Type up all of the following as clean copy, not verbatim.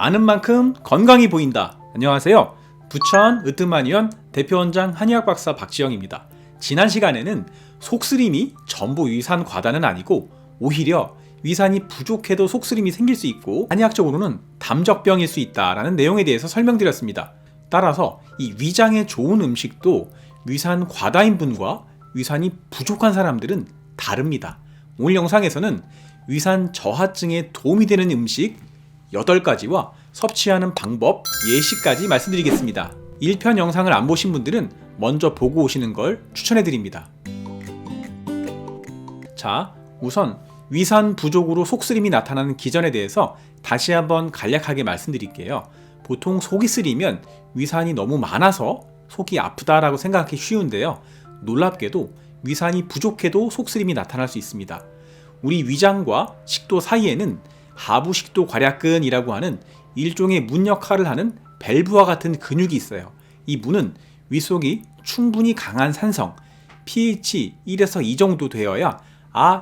아는 만큼 건강히 보인다. 안녕하세요. 부천 으뜸한의원 대표원장 한의학 박사 박지영입니다. 지난 시간에는 속쓰림이 전부 위산 과다는 아니고 오히려 위산이 부족해도 속쓰림이 생길 수 있고 한의학적으로는 담적병일 수 있다라는 내용에 대해서 설명드렸습니다. 따라서 이 위장에 좋은 음식도 위산 과다인 분과 위산이 부족한 사람들은 다릅니다. 오늘 영상에서는 위산 저하증에 도움이 되는 음식 8가지와 섭취하는 방법, 예시까지 말씀드리겠습니다. 1편 영상을 안 보신 분들은 먼저 보고 오시는 걸 추천해드립니다. 자, 우선 위산 부족으로 속쓰림이 나타나는 기전에 대해서 다시 한번 간략하게 말씀드릴게요. 보통 속이 쓰리면 위산이 너무 많아서 속이 아프다라고 생각하기 쉬운데요. 놀랍게도 위산이 부족해도 속쓰림이 나타날 수 있습니다. 우리 위장과 식도 사이에는 하부식도 괄약근이라고 하는 일종의 문 역할을 하는 밸브와 같은 근육이 있어요. 이 문은 위속이 충분히 강한 산성, pH 1에서 2 정도 되어야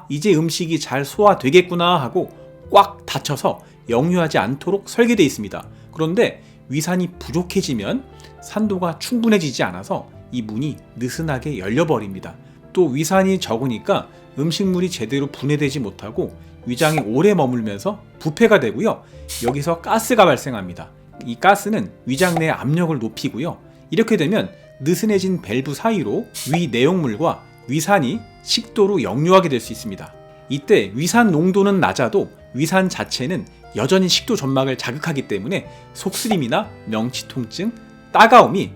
이제 음식이 잘 소화되겠구나 하고 꽉 닫혀서 역류하지 않도록 설계되어 있습니다. 그런데 위산이 부족해지면 산도가 충분해지지 않아서 이 문이 느슨하게 열려버립니다. 또 위산이 적으니까 음식물이 제대로 분해되지 못하고 위장에 오래 머물면서 부패가 되고요. 여기서 가스가 발생합니다. 이 가스는 위장 내 압력을 높이고요. 이렇게 되면 느슨해진 밸브 사이로 위 내용물과 위산이 식도로 역류하게 될 수 있습니다. 이때 위산 농도는 낮아도 위산 자체는 여전히 식도 점막을 자극하기 때문에 속쓰림이나 명치통증, 따가움이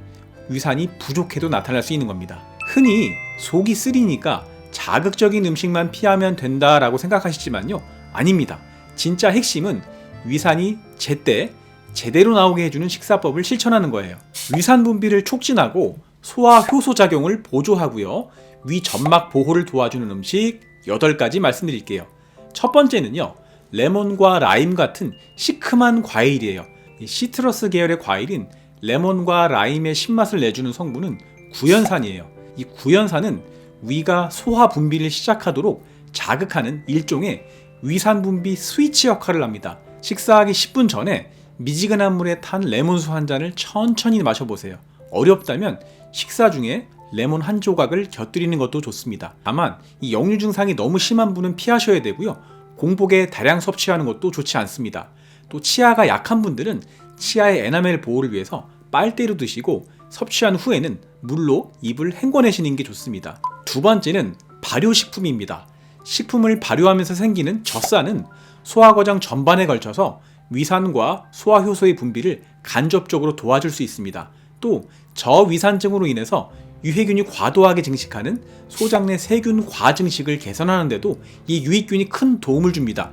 위산이 부족해도 나타날 수 있는 겁니다. 흔히 속이 쓰리니까 자극적인 음식만 피하면 된다라고 생각하시지만요, 아닙니다. 진짜 핵심은 위산이 제때 제대로 나오게 해주는 식사법을 실천하는 거예요. 위산 분비를 촉진하고 소화 효소 작용을 보조하고요, 위 점막 보호를 도와주는 음식 8가지 말씀드릴게요. 첫 번째는요, 레몬과 라임 같은 시큼한 과일이에요. 시트러스 계열의 과일인 레몬과 라임의 신맛을 내주는 성분은 구연산이에요. 이 구연산은 위가 소화 분비를 시작하도록 자극하는 일종의 위산 분비 스위치 역할을 합니다. 식사하기 10분 전에 미지근한 물에 탄 레몬수 한 잔을 천천히 마셔보세요. 어렵다면 식사 중에 레몬 한 조각을 곁들이는 것도 좋습니다. 다만 이 역류 증상이 너무 심한 분은 피하셔야 되고요. 공복에 다량 섭취하는 것도 좋지 않습니다. 또 치아가 약한 분들은 치아의 에나멜 보호를 위해서 빨대로 드시고 섭취한 후에는 물로 입을 헹궈내시는 게 좋습니다. 두 번째는 발효식품입니다. 식품을 발효하면서 생기는 젖산은 소화과정 전반에 걸쳐서 위산과 소화효소의 분비를 간접적으로 도와줄 수 있습니다. 또 저위산증으로 인해서 유해균이 과도하게 증식하는 소장 내 세균 과증식을 개선하는 데도 이 유익균이 큰 도움을 줍니다.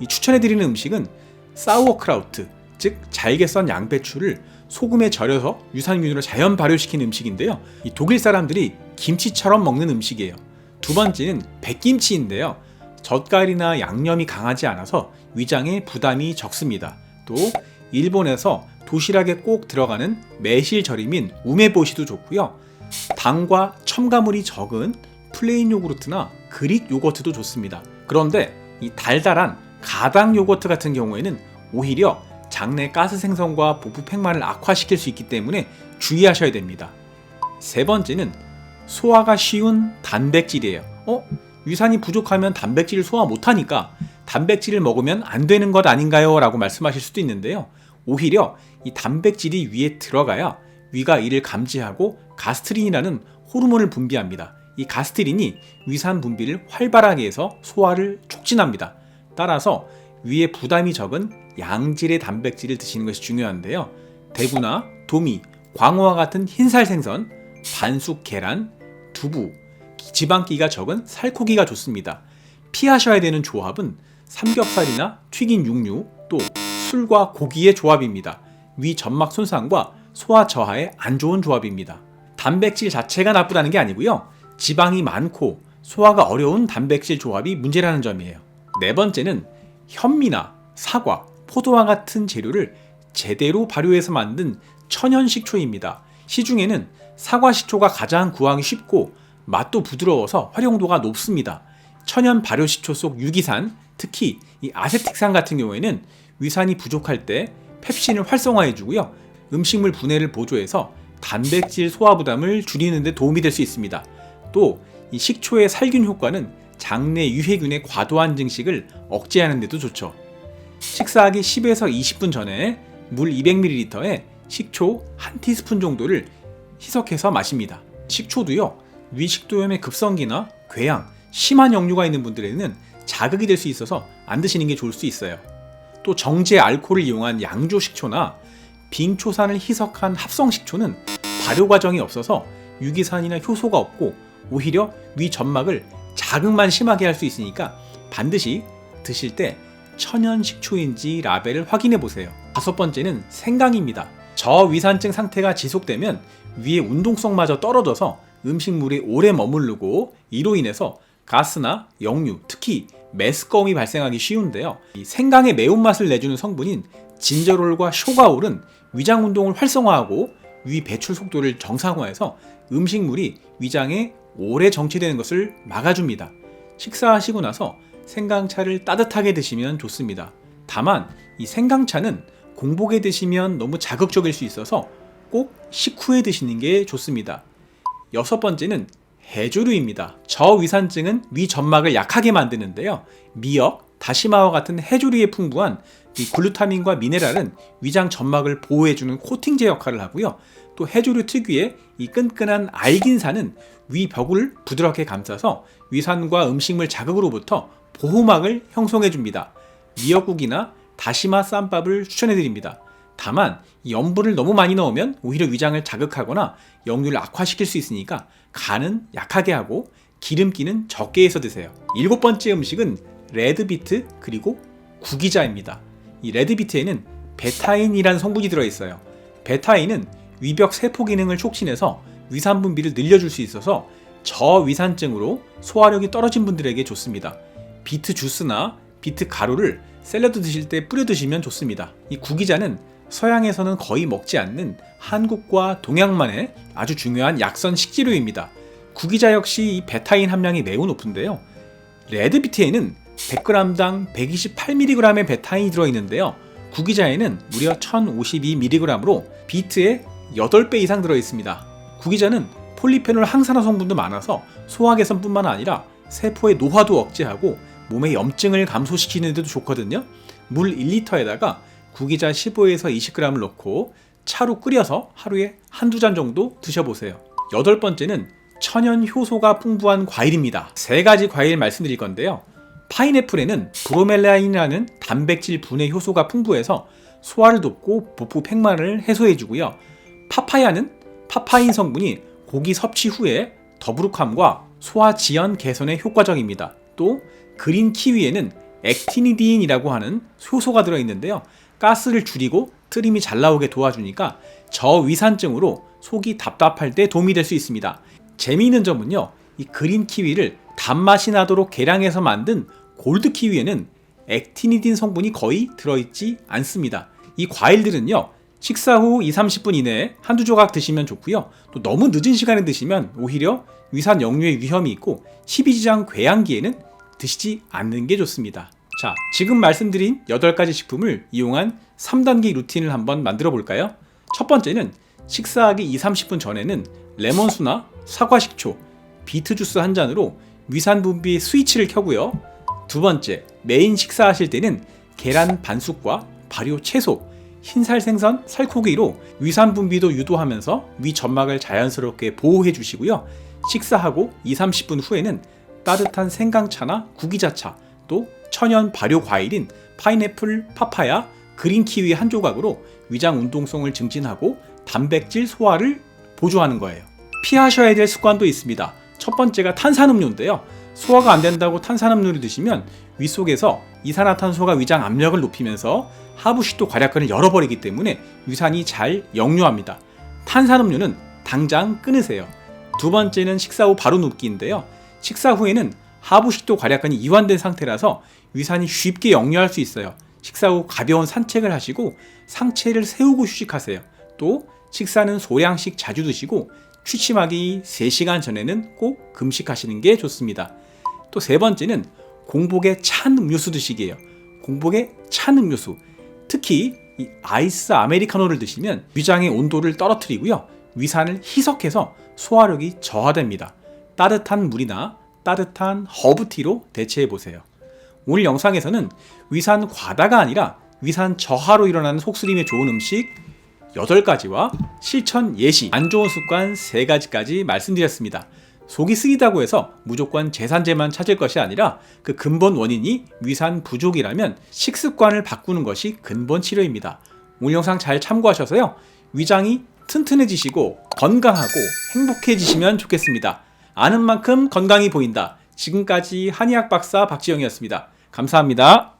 추천해드리는 음식은 사우어크라우트, 즉 잘게 썬 양배추를 소금에 절여서 유산균으로 자연 발효시킨 음식인데요. 이 독일 사람들이 김치처럼 먹는 음식이에요. 두 번째는 백김치인데요. 젓갈이나 양념이 강하지 않아서 위장에 부담이 적습니다. 또 일본에서 도시락에 꼭 들어가는 매실절임인 우메보시도 좋고요. 당과 첨가물이 적은 플레인 요구르트나 그릭 요거트도 좋습니다. 그런데 이 달달한 가당 요거트 같은 경우에는 오히려 장내 가스 생성과 복부 팽만을 악화시킬 수 있기 때문에 주의하셔야 됩니다. 세 번째는 소화가 쉬운 단백질이에요. 위산이 부족하면 단백질을 소화 못하니까 단백질을 먹으면 안 되는 것 아닌가요? 라고 말씀하실 수도 있는데요. 오히려 이 단백질이 위에 들어가야 위가 이를 감지하고 가스트린이라는 호르몬을 분비합니다. 이 가스트린이 위산 분비를 활발하게 해서 소화를 촉진합니다. 따라서 위에 부담이 적은 양질의 단백질을 드시는 것이 중요한데요. 대구나 도미, 광어와 같은 흰살 생선, 반숙 계란, 두부, 지방기가 적은 살코기가 좋습니다. 피하셔야 되는 조합은 삼겹살이나 튀긴 육류, 또 술과 고기의 조합입니다. 위 점막 손상과 소화 저하에 안 좋은 조합입니다. 단백질 자체가 나쁘다는 게 아니고요. 지방이 많고 소화가 어려운 단백질 조합이 문제라는 점이에요. 네 번째는 현미나 사과, 포도와 같은 재료를 제대로 발효해서 만든 천연 식초입니다. 시중에는 사과 식초가 가장 구하기 쉽고 맛도 부드러워서 활용도가 높습니다. 천연 발효 식초 속 유기산, 특히 이 아세틱산 같은 경우에는 위산이 부족할 때 펩신을 활성화해주고요. 음식물 분해를 보조해서 단백질 소화 부담을 줄이는 데 도움이 될 수 있습니다. 또 이 식초의 살균 효과는 장내 유해균의 과도한 증식을 억제하는 데도 좋죠. 식사하기 10에서 20분 전에 물 200ml에 식초 1티스푼 정도를 희석해서 마십니다. 식초도요, 위식도염의 급성기나 궤양, 심한 역류가 있는 분들에는 자극이 될 수 있어서 안 드시는 게 좋을 수 있어요. 또 정제 알코올을 이용한 양조 식초나 빙초산을 희석한 합성 식초는 발효 과정이 없어서 유기산이나 효소가 없고 오히려 위 점막을 자극만 심하게 할 수 있으니까 반드시 드실 때 천연 식초인지 라벨을 확인해 보세요. 5번째는 생강입니다. 저위산증 상태가 지속되면 위의 운동성마저 떨어져서 음식물이 오래 머무르고 이로 인해서 가스나 역류, 특히 메스꺼움이 발생하기 쉬운데요. 이 생강의 매운맛을 내주는 성분인 진저롤과 쇼가올은 위장 운동을 활성화하고 위 배출 속도를 정상화해서 음식물이 위장에 오래 정체되는 것을 막아줍니다. 식사하시고 나서 생강차를 따뜻하게 드시면 좋습니다. 다만 이 생강차는 공복에 드시면 너무 자극적일 수 있어서 꼭 식후에 드시는 게 좋습니다. 6번째는 해조류입니다. 저위산증은 위 점막을 약하게 만드는데요. 미역, 다시마와 같은 해조류에 풍부한 이 글루타민과 미네랄은 위장 점막을 보호해주는 코팅제 역할을 하고요. 또 해조류 특유의 이 끈끈한 알긴산은 위 벽을 부드럽게 감싸서 위산과 음식물 자극으로부터 보호막을 형성해줍니다. 미역국이나 다시마 쌈밥을 추천해드립니다. 다만 염분을 너무 많이 넣으면 오히려 위장을 자극하거나 역류를 악화시킬 수 있으니까 간은 약하게 하고 기름기는 적게 해서 드세요. 7번째 음식은 레드비트 그리고 구기자입니다. 이 레드비트에는 베타인이라는 성분이 들어있어요. 베타인은 위벽 세포 기능을 촉진해서 위산 분비를 늘려줄 수 있어서 저위산증으로 소화력이 떨어진 분들에게 좋습니다. 비트 주스나 비트 가루를 샐러드 드실 때 뿌려 드시면 좋습니다. 이 구기자는 서양에서는 거의 먹지 않는 한국과 동양만의 아주 중요한 약선 식재료입니다. 구기자 역시 이 베타인 함량이 매우 높은데요. 레드비트에는 100g당 128mg의 베타인이 들어있는데요. 구기자에는 무려 1052mg으로 비트의 8배 이상 들어있습니다. 구기자는 폴리페놀 항산화 성분도 많아서 소화 개선뿐만 아니라 세포의 노화도 억제하고 몸의 염증을 감소시키는 데도 좋거든요. 물 1리터에다가 구기자 15에서 20g을 넣고 차로 끓여서 하루에 한두 잔 정도 드셔보세요. 8번째는 천연 효소가 풍부한 과일입니다. 3가지 과일 말씀드릴 건데요. 파인애플에는 브로멜라인이라는 단백질 분해 효소가 풍부해서 소화를 돕고 복부 팽만을 해소해주고요. 파파야는 파파인 성분이 고기 섭취 후에 더부룩함과 소화 지연 개선에 효과적입니다. 또 그린 키위에는 액티니딘이라고 하는 효소가 들어있는데요. 가스를 줄이고 트림이 잘 나오게 도와주니까 저위산증으로 속이 답답할 때 도움이 될 수 있습니다. 재미있는 점은요, 이 그린 키위를 단맛이 나도록 계량해서 만든 골드 키위에는 액티니딘 성분이 거의 들어있지 않습니다. 이 과일들은요, 식사 후 20-30분 이내에 한두 조각 드시면 좋고요. 또 너무 늦은 시간에 드시면 오히려 위산 역류의 위험이 있고 십이지장 궤양기에는 드시지 않는 게 좋습니다. 자, 지금 말씀드린 8가지 식품을 이용한 3단계 루틴을 한번 만들어 볼까요? 첫 번째는 식사하기 20-30분 전에는 레몬수나 사과식초, 비트주스 한 잔으로 위산 분비의 스위치를 켜고요. 두 번째, 메인 식사하실 때는 계란 반숙과 발효 채소, 흰살 생선, 살코기로 위산 분비도 유도하면서 위 점막을 자연스럽게 보호해 주시고요. 식사하고 20-30분 후에는 따뜻한 생강차나 구기자차, 또 천연 발효 과일인 파인애플, 파파야, 그린 키위 한 조각으로 위장 운동성을 증진하고 단백질 소화를 보조하는 거예요. 피하셔야 될 습관도 있습니다. 첫 번째가 탄산음료인데요. 소화가 안 된다고 탄산음료를 드시면 위 속에서 이산화탄소가 위장 압력을 높이면서 하부식도 괄약근을 열어버리기 때문에 위산이 잘 역류합니다. 탄산음료는 당장 끊으세요. 두 번째는 식사 후 바로 눕기인데요. 식사 후에는 하부식도 괄약근이 이완된 상태라서 위산이 쉽게 역류할 수 있어요. 식사 후 가벼운 산책을 하시고 상체를 세우고 휴식하세요. 또 식사는 소량씩 자주 드시고 취침하기 3시간 전에는 꼭 금식하시는 게 좋습니다. 또 세 번째는 공복에 찬 음료수 드시기예요. 공복에 찬 음료수, 특히 이 아이스 아메리카노를 드시면 위장의 온도를 떨어뜨리고요. 위산을 희석해서 소화력이 저하됩니다. 따뜻한 물이나 따뜻한 허브티로 대체해보세요. 오늘 영상에서는 위산 과다가 아니라 위산 저하로 일어나는 속쓰림에 좋은 음식 8가지와 실천 예시, 안 좋은 습관 3가지까지 말씀드렸습니다. 속이 쓰리다고 해서 무조건 제산제만 찾을 것이 아니라 그 근본 원인이 위산 부족이라면 식습관을 바꾸는 것이 근본 치료입니다. 오늘 영상 잘 참고하셔서요. 위장이 튼튼해지시고 건강하고 행복해지시면 좋겠습니다. 아는 만큼 건강이 보인다. 지금까지 한의학 박사 박지영이었습니다. 감사합니다.